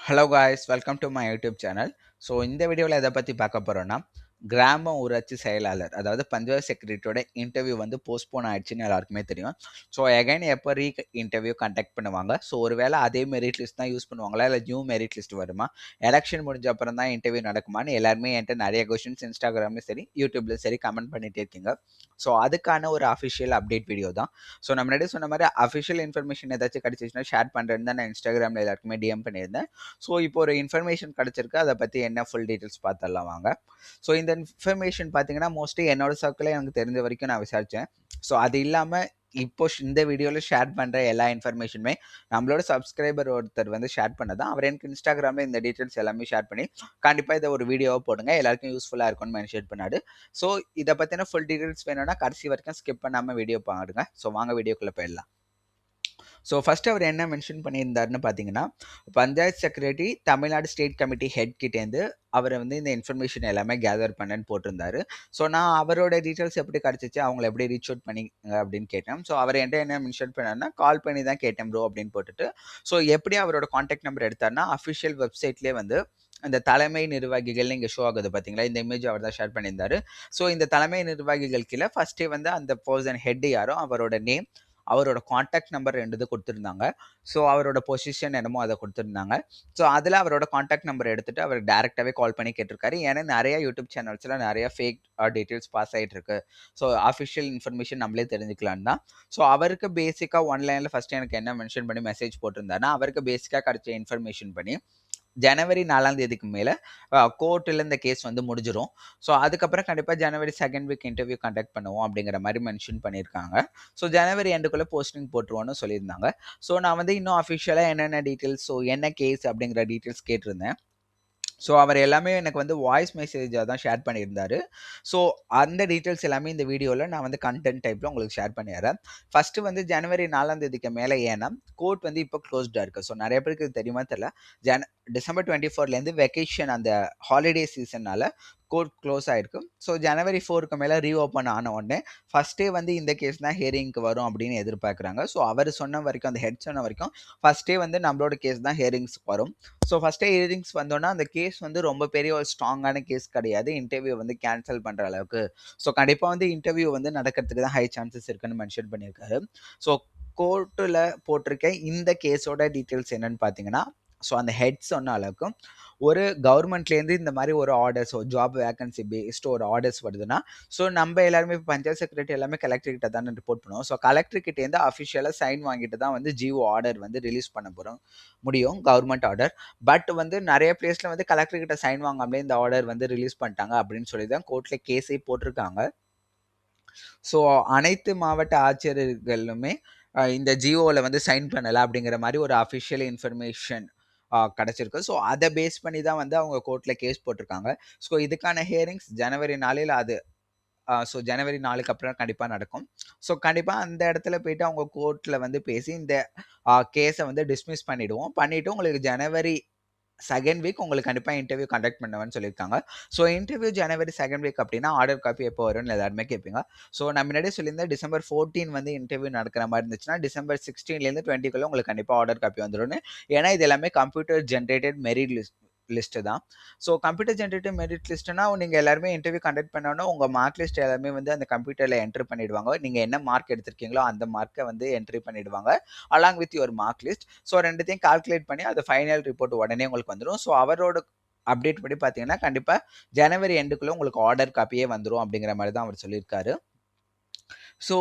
Hello guys, welcome to my YouTube channel. So இந்த வீடியோவில் எதை பற்றி பார்க்க போகிறோன்னா, கிராம ஊராட்சி செயலாளர் அதாவது பஞ்சாயத்து செக்ரட்டரியோட இன்டர்வியூ வந்து போஸ்ட்போன் ஆயிடுச்சுன்னு எல்லாருக்குமே தெரியும். ஸோ எகைன் எப்போ இன்டர்வியூ கண்டக்ட் பண்ணுவாங்க, ஸோ ஒருவேளை அதே மெரிட் லிஸ்ட் தான் யூஸ் பண்ணுவாங்களா, இல்லை நியூ மெரிட் லிஸ்ட் வருமா, எலெக்ஷன் முடிஞ்ச அப்புறம் தான் இன்டர்வியூ நடக்குமான்னு எல்லாருமே என்கிட்ட நிறைய கொஸ்டின்ஸ் இன்ஸ்டாகிராம்லையும் சரி யூடியூப்லையும் சரி கமெண்ட் பண்ணிகிட்டே இருக்கீங்க. ஸோ அதுக்கான ஒரு அஃபிஷியல் அப்டேட் வீடியோ தான். ஸோ நம்ம முன்னாடி சொன்ன மாதிரி அஃபிஷியல் இன்ஃபர்மேஷன் ஏதாச்சும் கிடச்சிச்சுன்னா ஷேர் பண்ணுறேன்னு தான் நான் இன்ஸ்டாகிராமில் எல்லாருக்குமே டிஎம் பண்ணியிருந்தேன். ஸோ இப்போ ஒரு இன்ஃபர்மேஷன் கிடச்சிருக்கு, அதை பற்றி என்ன ஃபுல் டீட்டெயில்ஸ் பார்த்துடலாம் வாங்க. ஸோ இந்த இன்ஃபர்மேஷன் பார்த்தீங்கன்னா மோஸ்ட்லி என்னோட சர்க்கிளே எனக்கு தெரிஞ்ச வரைக்கும் நான் விசாரித்தேன். ஸோ அது இல்லாமல் இப்போ இந்த வீடியோவில் ஷேர் பண்ணுற எல்லா இன்ஃபர்மேஷனுமே நம்மளோட சப்ஸ்கிரைபர் ஒருத்தர் வந்து ஷேர் பண்ணதான். அவர் எனக்கு இன்ஸ்டாகிராமில் இந்த டீட்டெயில்ஸ் எல்லாமே ஷேர் பண்ணி கண்டிப்பாக இதை ஒரு வீடியோவாக போடுங்க, எல்லாருக்கும் யூஸ்ஃபுல்லாக இருக்கும்னு மென்ஷன் பண்ணாரு. ஸோ இதை பற்றின ஃபுல் டீட்டெயில்ஸ் வேணும்னா கடைசி வரைக்கும் ஸ்கிப் பண்ணாமல் வீடியோ பாருங்க. ஸோ வாங்க வீடியோக்குள்ளே போயிடலாம். ஸோ ஃபர்ஸ்ட் அவர் என்ன மென்ஷன் பண்ணியிருந்தாருன்னு பார்த்தீங்கன்னா, panchayat secretary Tamil Nadu state committee head கிட்டேருந்து அவரை வந்து இந்த இன்ஃபர்மேஷன் எல்லாமே கேதர் பண்ணேன்னு போட்டிருந்தாரு. ஸோ நான் அவரோட டீட்டெயில்ஸ் எப்படி கிடச்சிச்சு, அவங்கள எப்படி ரீச் அவுட் பண்ணிங்க அப்படின்னு கேட்டேன். ஸோ அவர் என்கிட்ட என்ன மென்ஷன் பண்ணாருன்னா, கால் பண்ணி தான் கேட்டேன் ப்ரோ அப்படின்னு போட்டுட்டு, ஸோ எப்படி அவரோட காண்டாக்ட் நம்பர் எடுத்தாருன்னா, அஃபிஷியல் வெப்சைட்லேயே வந்து அந்த தலைமை நிர்வாகிகள் இங்கே ஷோ ஆகுது பார்த்தீங்களா, இந்த இமேஜ் அவர் தான் ஷேர் பண்ணியிருந்தாரு. ஸோ இந்த தலைமை நிர்வாகிகள் கீழே ஃபர்ஸ்டே வந்து அந்த பர்சன் ஹெட் யாரோ அவரோட நேம், அவரோட காண்டாக்ட் நம்பர் 2 இது குடுத்திருந்தாங்க. ஸோ அவரோட பொசிஷன் என்னமோ அத குடுத்திருந்தாங்க. ஸோ அதில அவரோட காண்டாக்ட் நம்பர் எடுத்துட்டு அவர் டைரக்ட்டாவே கால் பண்ணி கேட்டிருக்காரு. ஏன்னா நெறைய யூடியூப் சேனல்ஸ்ல நெறைய ஃபேக் டீட்டெயில்ஸ் பாஸ் ஆயிட்டு இருக்கு. ஸோ அஃபிஷியல் இன்ஃபர்மேஷன் நம்மளே தெரிஞ்சுக்கலான்னு தான். ஸோ அவருக்கு பேசிக்கா ஒன் லைன்ல ஃபர்ஸ்ட் எனக்கு என்ன மென்ஷன் பண்ணி மெசேஜ் போட்டிருந்தாருன்னா, அவருக்கு பேசிக்கா கிடைச்ச இன்ஃபர்மேஷன் படி ஜனவரி 4ஆம் தேதிக்கு மேல கோர்ட்ல இந்த கேஸ் வந்து முடிஞ்சிரும். ஸோ அதுக்கப்புறம் கண்டிப்பா ஜனவரி 2nd வீக் இன்டர்வியூ கண்டக்ட் பண்ணுவோம் அப்படிங்கிற மாரி மென்ஷன் பண்ணியிருக்காங்க. ஸோ ஜனவரி எண்டுக்குள்ள போஸ்டிங் போட்டுருவோம்னு சொல்லியிருந்தாங்க. ஸோ நான் வந்து இன்னும் அஃபிஷியலா என்னென்ன டீட்டெயில்ஸ், ஸோ என்ன கேஸ் அப்படிங்கிற டீட்டெயில்ஸ் கேட்டிருந்தேன். ஸோ அவர் எல்லாமே எனக்கு வந்து வாய்ஸ் மெசேஜா தான் ஷேர் பண்ணியிருந்தாரு. ஸோ அந்த டீட்டெயில்ஸ் எல்லாமே இந்த வீடியோல நான் வந்து கன்டென்ட் டைப்ல உங்களுக்கு ஷேர் பண்ணிடுறேன். ஃபர்ஸ்ட் வந்து ஜனவரி 4ஆம் தேதிக்கு மேல ஏன்னா, கோர்ட் வந்து இப்போ க்ளோஸ்டா இருக்கு. ஸோ நெறைய பேருக்கு இது தெரியுமா தெரியல. டிசம்பர் 24லேருந்து வெக்கேஷன் அந்த ஹாலிடே சீசன்னால கோர்ட் க்ளோஸ் ஆயிருக்கு. ஸோ ஜனவரி 4க்கு மேல ரீஓப்பன் ஆன உடனே ஃபர்ஸ்ட்டே வந்து இந்த கேஸ் தான் ஹியரிங்க்கு வரும் அப்படின்னு எதிர்பார்க்குறாங்க. ஸோ அவர் சொன்ன வரைக்கும், அந்த ஹெட் சொன்ன வரைக்கும் ஃபர்ஸ்ட்டே வந்து நம்மளோட கேஸ் தான் ஹியரிங்ஸ்க்கு வரும். ஸோ ஃபர்ஸ்ட்டே ஹியரிங்ஸ் வந்தோன்னா அந்த கேஸ் வந்து ரொம்ப பெரிய ஒரு ஸ்ட்ராங்கான கேஸ் கிடையாது. இன்டர்வியூ வந்து கேன்சல் பண்ற அளவுக்கு. ஸோ கண்டிப்பா வந்து இன்டர்வியூ வந்து நடக்கிறதுக்கு தான் ஹை சான்சஸ் இருக்குன்னு மென்ஷன் பண்ணியிருக்காரு. ஸோ கோர்ட்டுல போட்டிருக்க இந்த கேஸோட டீட்டெயில்ஸ் என்னன்னு பார்த்தீங்கன்னா, ஸோ அந்த ஹெட் சொன்ன அளவுக்கு ஒரு கவர்மெண்ட்லேருந்து இந்த மாதிரி ஒரு ஆர்டர்ஸ், ஜாப் வேகன்சி பேஸ்டு ஒரு ஆர்டர்ஸ் வருதுன்னா, ஸோ நம்ம எல்லாருமே இப்போ பஞ்சாயத்து செக்ரட்டரி எல்லாமே கலெக்டர் கிட்ட தானே ரிப்போர்ட் பண்ணுவோம். ஸோ கலெக்டர் கிட்டேருந்து அஃபிஷியலாக சைன் வாங்கிட்டு தான் வந்து ஜிஓ ஆர்டர் வந்து ரிலீஸ் பண்ண போகிறோம் முடியும், கவர்மெண்ட் ஆர்டர். பட் வந்து நிறைய பிளேஸில் வந்து கலெக்டர் கிட்ட சைன் வாங்காமலே இந்த ஆர்டர் வந்து ரிலீஸ் பண்ணிட்டாங்க அப்படின்னு சொல்லி தான் கோர்ட்டில் கேஸே போட்டிருக்காங்க. ஸோ அனைத்து மாவட்ட ஆட்சியர்களுமே இந்த ஜிஓவில் வந்து சைன் பண்ணலை அப்படிங்கிற மாதிரி ஒரு அஃபிஷியல் இன்ஃபர்மேஷன் கிடச்சிருக்கு. ஸோ அதை பேஸ் பண்ணி தான் வந்து அவங்க கோர்ட்டில் கேஸ் போட்டிருக்காங்க. ஸோ இதுக்கான ஹியரிங்ஸ் ஜனவரி 4ல் அது ஸோ ஜனவரி 4க்கு அப்புறம் கண்டிப்பாக நடக்கும். ஸோ கண்டிப்பாக அந்த இடத்துல போயிட்டு அவங்க கோர்ட்டில் வந்து பேசி இந்த கேஸை வந்து டிஸ்மிஸ் பண்ணிவிடுவோம். பண்ணிவிட்டு உங்களுக்கு ஜனவரி 2nd வீக் உங்களுக்கு கண்டிப்பா இன்டர்வியூ கண்டக்ட் பண்ணுவேன்னு சொல்லியிருக்காங்க. ஸோ இன்டர்வியூ ஜனவரி 2nd வீக் அப்படின்னா ஆர்டர் காப்பி எப்போ வரும்னு எல்லாருமே கேட்பீங்க. ஸோ நான் முன்னாடியே சொல்லியிருந்தேன், டிசம்பர் 14 வந்து இன்டர்வியூ நடக்கிற மாதிரி இருந்துச்சுன்னா, டிசம்பர் 16லேருந்து 20க்குள்ள உங்களுக்கு கண்டிப்பா ஆர்டர் காப்பி வந்துரும்னு. ஏன்னா இது எல்லாமே கம்ப்யூட்டர் ஜெனரேட்டட் மெரிட் லிஸ்ட் தான். ஸோ கம்ப்யூட்டர் ஜெனரேட்டட் மெரிட் லிஸ்ட்னா நீங்க எல்லாருமே இன்டர்வியூ கண்டக்ட் பண்ணோன்னா உங்க மார்க் லிஸ்ட் எல்லாமே வந்து அந்த கம்ப்யூட்டர்ல என்டர் பண்ணிடுவாங்க. நீங்க என்ன மார்க் எடுத்திருக்கீங்களோ அந்த மார்க்கை வந்து என்ட்ரி பண்ணிடுவாங்க. Along with your mark list. So 2த்தையும் கால்குலேட் பண்ணி அது ஃபைனல் ரிப்போர்ட் உடனே உங்களுக்கு வந்துரும். ஸோ அவரோட அப்டேட் படி பார்த்தீங்கன்னா, கண்டிப்பா ஜனவரி எண்டுக்குள்ள உங்களுக்கு ஆர்டர் காப்பியே வந்துரும் அப்படிங்கிற மாரி தான் அவர் சொல்லியிருக்காரு. ஸோ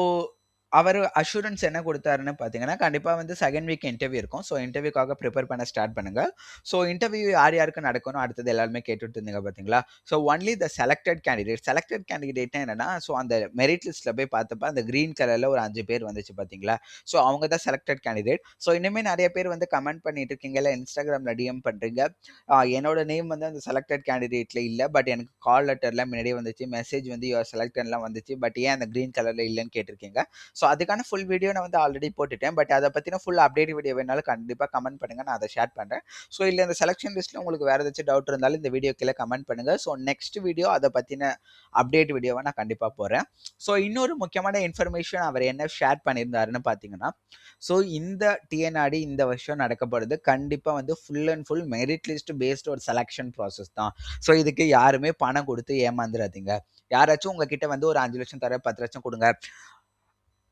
அவரு அஷ்யூரன்ஸ் என்ன குடுத்தாருன்னு பார்த்தீங்கன்னா, கண்டிப்பா வந்து 2nd வீக் இன்டர்வியூ இருக்கும். ஸோ இன்டர்வியூக்காக ப்ரிப்பேர் பண்ண ஸ்டார்ட் பண்ணுங்க. ஸோ இன்டர்வியூ யார் யாருக்கு நடக்கணும் அடுத்தது எல்லாருமே கேட்டுட்டு இருந்தீங்க பார்த்தீங்களா? So only the selected candidate. Selected கேண்டிடேட்னா என்னன்னா, ஸோ அந்த மெரிட் லிஸ்ட்ல போய் பார்த்தப்ப அந்த கிரீன் கலர்ல ஒரு 5 பேர் வந்துச்சு பார்த்தீங்களா? ஸோ அவங்க தான் செலக்டட் கேண்டிடேட். ஸோ இன்னுமே நெறைய பேர் வந்து கமெண்ட் பண்ணிட்டு இருக்கீங்க, இல்ல இன்ஸ்டாகிராம்ல டிஎம் பண்றீங்க. என்னோட நேம் வந்து அந்த செலக்டட் கேண்டிடேட்ல இல்ல. பட் எனக்கு கால் லெட்டர்ல முன்னாடியே வந்துச்சு. மெசேஜ் வந்து யூ ஆர் செலக்டட்லாம் வந்துச்சு. பட் ஏன் அந்த கிரீன் கலர்ல இல்லன்னு கேட்டிருக்கீங்க. ஸோ அதுக்கான ஃபுல் வீடியோ நான் வந்து ஆல்ரெடி போட்டுட்டேன். பட் அத பத்தின ஃபுல் அப்டேட் வீடியோ வேணாலும் கண்டிப்பா கமெண்ட் பண்ணுங்க. நான் அத ஷேர் பண்றேன். ஸோ இல்ல இந்த செலக்ஷன் லிஸ்ட்ல உங்களுக்கு வேற ஏதாச்சும் டவுட் இருந்தாலும் இந்த வீடியோ கீழ கமெண்ட் பண்ணுங்க. ஸோ நெக்ஸ்ட் வீடியோ அத பத்தின அப்டேட் வீடியோவா நான் கண்டிப்பா போடுறேன். ஸோ இன்னொரு முக்கியமான இன்ஃபர்மேஷன் அவர் என்ன ஷேர் பண்ணியிருந்தாருன்னு பார்த்தீங்கன்னா, ஸோ இந்த டிஎன்ஆர்டி இந்த வருஷம் நடக்க போறது கண்டிப்பா வந்து full and full merit list based ஒரு செலக்ஷன் ப்ராசஸ் தான். ஸோ இதுக்கு யாருமே பணம் குடுத்து ஏமாந்துறாதீங்க. யாராச்சும் உங்ககிட்ட வந்து ஒரு 5,00,000 தரேன், 10,00,000 குடுங்க.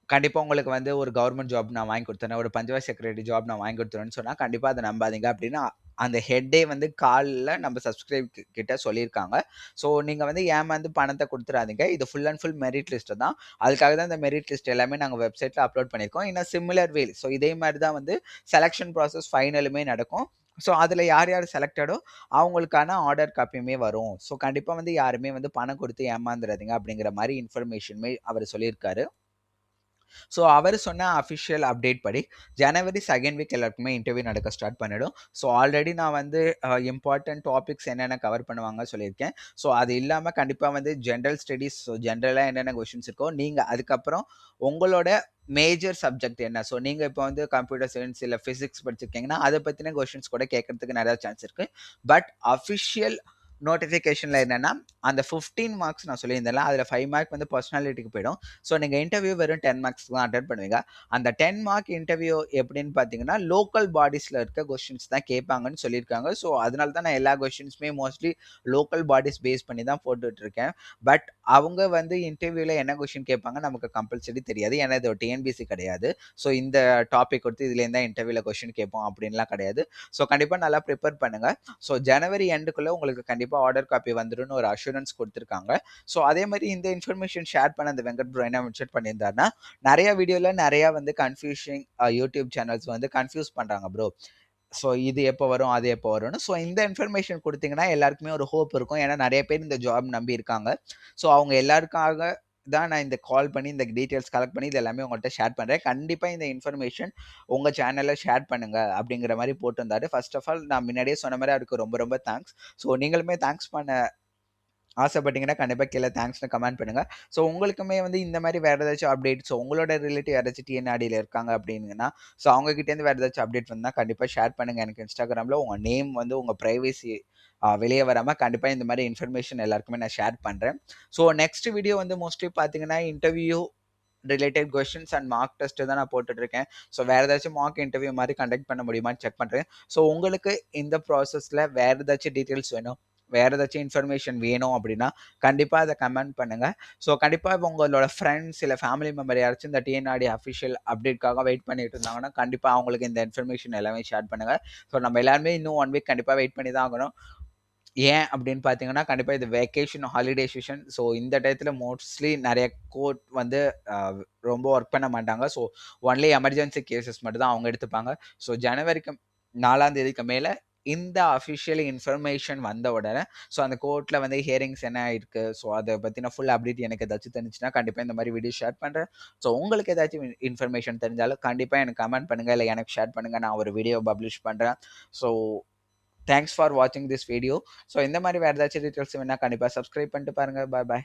கண்டிப்பா உங்களுக்கு வந்து ஒரு கவர்ன்மெண்ட் ஜாப் நான் வாங்கி குடுத்துறேன். ஒரு பஞ்சாயத்து செக்ரட்டரி ஜாப் நான் வாங்கி குடுத்துறேன்னு சொன்னா, கண்டிப்பா அத நம்பாதீங்க அப்படின்னு அந்த ஹெட்டே வந்து கால்ல நம்ம சப்ஸ்கிரைப் கிட்ட சொல்லியிருக்காங்க. ஸோ நீங்க வந்து ஏமாந்து பணத்த குடுத்துறாதீங்க. இது full and full merit list தான். அதுக்காக தான் இந்த மெரிட் லிஸ்ட் எல்லாமே நாங்க வெப்சைட்ல அப்லோட் பண்ணியிருக்கோம். இன் அ சிமிலர் வே ஸோ இதே மாரி தான் வந்து செலக்ஷன் ப்ராசஸ் ஃபைனலுமே நடக்கும். ஸோ அதுல யார் யார் செலக்டடோ அவங்களுக்கான ஆர்டர் காப்பியுமே வரும். ஸோ கண்டிப்பா வந்து யாருமே வந்து பணம் குடுத்து ஏமாந்துறாதீங்க அப்படிங்கிற மாரி இன்ஃபர்மேஷனுமே அவரு சொல்லியிருக்காரு. ஸோ அவரு சொன்ன அஃபிஷியல் அப்டேட் படி ஜனவரி 2ண்ட் வீக் எல்லாருக்குமே இன்டர்வியூ நடக்க ஸ்டார்ட் பண்ணிடும். ஸோ ஆல்ரெடி நான் வந்து இம்பார்ட்டன்ட் டாபிக்ஸ் என்னென்ன கவர் பண்ணுவாங்க சொல்லியிருக்கேன். ஸோ அது இல்லாம கண்டிப்பா வந்து ஜெனரல் ஸ்டடீஸ் ஸோ ஜெனரலா என்னென்ன கொஸ்டின்ஸ் இருக்கோ, நீங்க அதுக்கப்புறம் உங்களோட மேஜர் சப்ஜெக்ட் என்ன? ஸோ நீங்க இப்போ வந்து கம்ப்யூட்டர் சயன்ஸ் இல்ல பிசிக்ஸ் படிச்சிருக்கீங்கன்னா, அத பத்தின கொஸ்டின்ஸ் கூட கேட்கறதுக்கு நெறைய சான்ஸ் இருக்கு. பட் அஃபிஷியல் நோட்டிஃபிகேஷன்ல என்னன்னா, அந்த 15 மார்க்ஸ் நான் சொல்லியிருந்தேன்ல, அதுல 5 மார்க் வந்து பெர்சனாலிட்டிக்கு போயிடும். ஸோ நீங்க இன்டர்வியூ வெறும் 10 மார்க்ஸ் தான் அட்டெண்ட் பண்ணுவீங்க. அந்த 10 மார்க் இன்டர்வியூ எப்படின்னு பார்த்தீங்கன்னா, லோக்கல் பாடிஸ்ல இருக்க கொஸ்டின்ஸ் தான் கேட்பாங்கன்னு சொல்லியிருக்காங்க. ஸோ அதனால தான் நான் எல்லா கொஸ்டின்ஸுமே மோஸ்ட்லி லோக்கல் பாடிஸ் பேஸ் பண்ணி தான் போட்டுட்டு இருக்கேன். பட் அவங்க வந்து இன்டர்வியூல என்ன கொஸ்டின் கேட்பாங்க நமக்கு கம்பல்சரி தெரியாது. ஏன்னா இது ஒரு டிஎன்பிஎஸ்சி கிடையாது. ஸோ இந்த டாபிக் கொடுத்து இதுலேருந்து தான் இன்டர்வியூல கொஸ்டின் கேட்போம் அப்படின்லாம் கிடையாது. ஸோ கண்டிப்பா நல்லா ப்ரிப்பேர் பண்ணுங்க. ஸோ ஜனவரி எண்டுக்குள்ள உங்களுக்கு கண்டிப்பா ஆர்டர் காப்பி வந்துரும்னு ஒரு அஷூரன்ஸ் குடுத்துருக்காங்க. ஸோ அதே மாரி இந்த இன்ஃபர்மேஷன் ஷேர் பண்ண அந்த வெங்கட் ப்ரோ என்ன மென்ஷன் பண்ணியிருந்தாருன்னா, நெறைய வீடியோல நெறைய வந்து கன்ஃப்யூஷிங் யூடியூப் சேனல்ஸ் வந்து கன்ஃப்யூஸ் பண்றாங்க ப்ரோ. ஸோ இது எப்போ வரும்? அது எப்போ வரும்னு. ஸோ இந்த இன்ஃபர்மேஷன் குடுத்தீங்கன்னா எல்லாருக்குமே ஒரு ஹோப் இருக்கும். ஏன்னா நெறைய பேர் இந்த ஜாப் நம்பி இருக்காங்க. ஸோ அவங்க எல்லாருக்காக தான் நான் இந்த கால் பண்ணி இந்த டீட்டெயில்ஸ் கலெக்ட் பண்ணி இது எல்லாமே உங்கள்ட்ட ஷேர் பண்றேன். கண்டிப்பா இந்த இன்ஃபர்மேஷன் உங்க சேனல்ல ஷேர் பண்ணுங்க அப்படிங்கிற மாரி போட்டிருந்தாரு. ஃபர்ஸ்ட் ஆஃப் ஆல் நான் முன்னாடியே சொன்ன மாரி அவருக்கு ரொம்ப ரொம்ப தேங்க்ஸ். ஸோ நீங்களுமே தேங்க்ஸ் பண்ண ஆசைப்பட்டீங்கன்னா, கண்டிப்பா கீழ தேங்க்ஸ்ன்னு கமெண்ட் பண்ணுங்க. ஸோ உங்களுக்குமே வந்து இந்த மாரி வேற ஏதாச்சும் அப்டேட் ஸோ உங்களோட ரிலேட்டிவ் யாராச்சும் டிஎன்ஆர்டில இருக்காங்க அப்டிங்கன்னா, ஸோ அவங்க கிட்டேருந்து வேற ஏதாச்சும் அப்டேட் வந்தா கண்டிப்பா ஷேர் பண்ணுங்க. எனக்கு Instagramல உங்க நேம் வந்து உங்க பிரைவசி வெளிய வராம கண்டிப்பா இந்த மாரி இன்ஃபர்மேஷன் எல்லாருக்குமே நான் ஷேர் பண்றேன். ஸோ நெக்ஸ்ட் வீடியோ வந்து மோஸ்ட்லி பார்த்தீங்கன்னா, interview related questions and mark test தான் நான் போட்டுட்டு இருக்கேன். ஸோ வேற ஏதாச்சும் மார்க் இன்டர்வியூ மாரி கண்டக்ட் பண்ண முடியுமான்னு செக் பண்றேன். ஸோ உங்களுக்கு இந்த ப்ராசஸ்ல வேற ஏதாச்சும் டீட்டெயில்ஸ் வேணும், வேற ஏதாச்சும் இன்ஃபர்மேஷன் வேணும் அப்படின்னா, கண்டிப்பா அத கமெண்ட் பண்ணுங்க. ஸோ கண்டிப்பா உங்களோட ஃப்ரெண்ட்ஸ் இல்ல ஃபேமிலி மெம்பர் யாராச்சும் இந்த டிஎன்ஆர்டி அஃபிஷியல் அப்டேட்காக வெயிட் பண்ணிட்டு இருந்தாங்கன்னா, கண்டிப்பா அவங்களுக்கு இந்த இன்ஃபர்மேஷன் எல்லாமே ஷேர் பண்ணுங்க. ஸோ நம்ம எல்லாருமே இன்னும் 1 வீக் கண்டிப்பா வெயிட் பண்ணி தான் ஆகணும். ஏன் அப்படின்னு பார்த்தீங்கன்னா, கண்டிப்பா இது வெக்கேஷன், ஹாலிடே சீசன். ஸோ இந்த டயத்துல மோஸ்ட்லி நெறைய கோர்ட் வந்து அ ரொம்ப ஒர்க் பண்ண மாட்டாங்க. ஸோ ஒன்லி எமர்ஜென்சி கேஸஸ் மட்டும் தான் அவங்க எடுத்துப்பாங்க. ஸோ ஜனவரிக்கு 4ஆம் தேதிக்கு மேல இந்த அஃபிஷியல் இன்ஃபர்மேஷன் வந்த உடனே, ஸோ அந்த கோர்ட்ல வந்து ஹியரிங்ஸ் என்ன ஆயிருக்கு, ஸோ அத பத்தின ஃபுல் அப்டேட் எனக்கு ஏதாச்சும் தெரிஞ்சுச்சுன்னா, கண்டிப்பா இந்த மாரி வீடியோ ஷேர் பண்றேன். ஸோ உங்களுக்கு ஏதாச்சும் இன்ஃபர்மேஷன் தெரிஞ்சாலும் கண்டிப்பா எனக்கு கமெண்ட் பண்ணுங்க. இல்ல எனக்கு ஷேர் பண்ணுங்க. நான் ஒரு வீடியோ பப்ளிஷ் பண்றேன். ஸோ தேங்க்ஸ் ஃபார் வாட்சிங் திஸ் வீடியோ. ஸோ இந்த மாரி வேற ஏதாச்சும் டீட்டெயில்ஸ் வேணுனா கண்டிப்பா சப்ஸ்கிரைப் பண்ணிட்டு பாருங்க. பாய் பாய்.